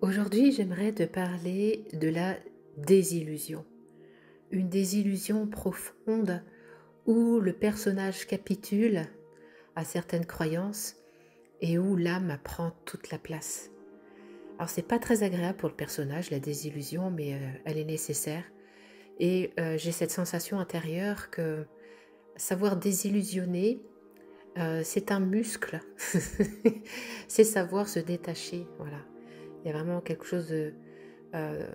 Aujourd'hui, j'aimerais te parler de la désillusion. Une désillusion profonde où le personnage capitule à certaines croyances et où l'âme prend toute la place. Alors, c'est pas très agréable pour le personnage, la désillusion, mais elle est nécessaire. Et j'ai cette sensation intérieure que savoir désillusionner, c'est un muscle. C'est savoir se détacher, voilà. Il y a vraiment quelque chose euh,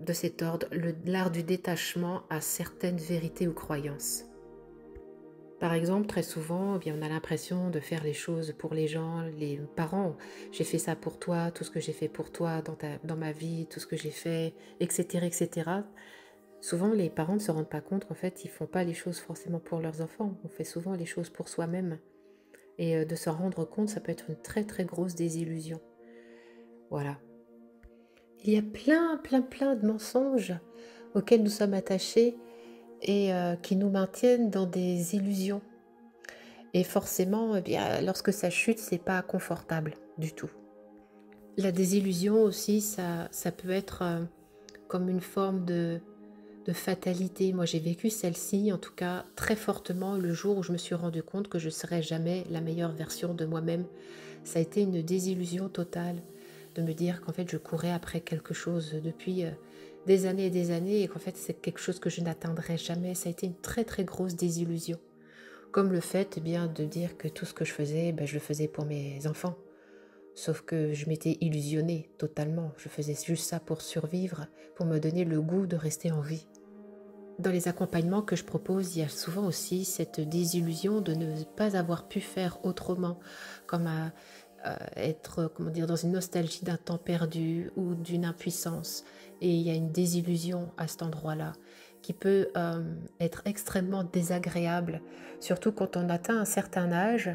de cet ordre, l'art du détachement à certaines vérités ou croyances. Par exemple, très souvent, eh bien, on a l'impression de faire les choses pour les gens, les parents. J'ai fait ça pour toi, tout ce que j'ai fait pour toi dans ma vie, tout ce que j'ai fait, etc., etc. Souvent, les parents ne se rendent pas compte qu'en fait, ils ne font pas les choses forcément pour leurs enfants. On fait souvent les choses pour soi-même. Et de se rendre compte, ça peut être une très, très grosse désillusion. Voilà. Il y a plein de mensonges auxquels nous sommes attachés et qui nous maintiennent dans des illusions. Et forcément, eh bien, lorsque ça chute, c'est pas confortable du tout. La désillusion aussi, ça peut être comme une forme de fatalité. Moi, j'ai vécu celle-ci, en tout cas, très fortement le jour où je me suis rendu compte que je ne serais jamais la meilleure version de moi-même. Ça a été une désillusion totale de me dire qu'en fait, je courais après quelque chose depuis des années et des années et qu'en fait, c'est quelque chose que je n'atteindrais jamais. Ça a été une très, très grosse désillusion. Comme le fait eh bien, de dire que tout ce que je faisais, je le faisais pour mes enfants. Sauf que je m'étais illusionnée totalement. Je faisais juste ça pour survivre, pour me donner le goût de rester en vie. Dans les accompagnements que je propose, il y a souvent aussi cette désillusion de ne pas avoir pu faire autrement, comme être dans une nostalgie d'un temps perdu ou d'une impuissance. Et il y a une désillusion à cet endroit-là qui peut être extrêmement désagréable, surtout quand on atteint un certain âge,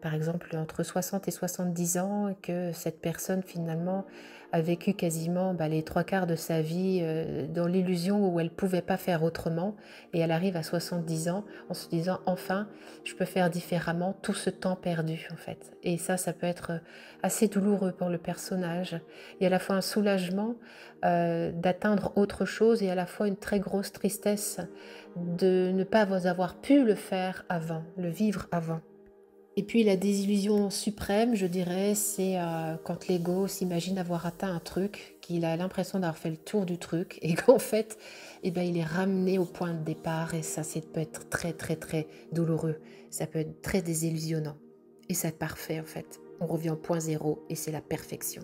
par exemple entre 60 et 70 ans, et que cette personne finalement a vécu quasiment les trois quarts de sa vie dans l'illusion où elle ne pouvait pas faire autrement, et elle arrive à 70 ans en se disant enfin je peux faire différemment, tout ce temps perdu en fait. Et ça peut être assez douloureux pour le personnage. Il y a à la fois un soulagement d'atteindre autre chose et à la fois une très grosse tristesse de ne pas avoir pu le faire avant, le vivre avant. Et puis la désillusion suprême, je dirais, c'est quand l'ego s'imagine avoir atteint un truc, qu'il a l'impression d'avoir fait le tour du truc et qu'en fait, il est ramené au point de départ et ça peut être très très très douloureux. Ça peut être très désillusionnant. Et c'est parfait en fait. On revient au point zéro et c'est la perfection.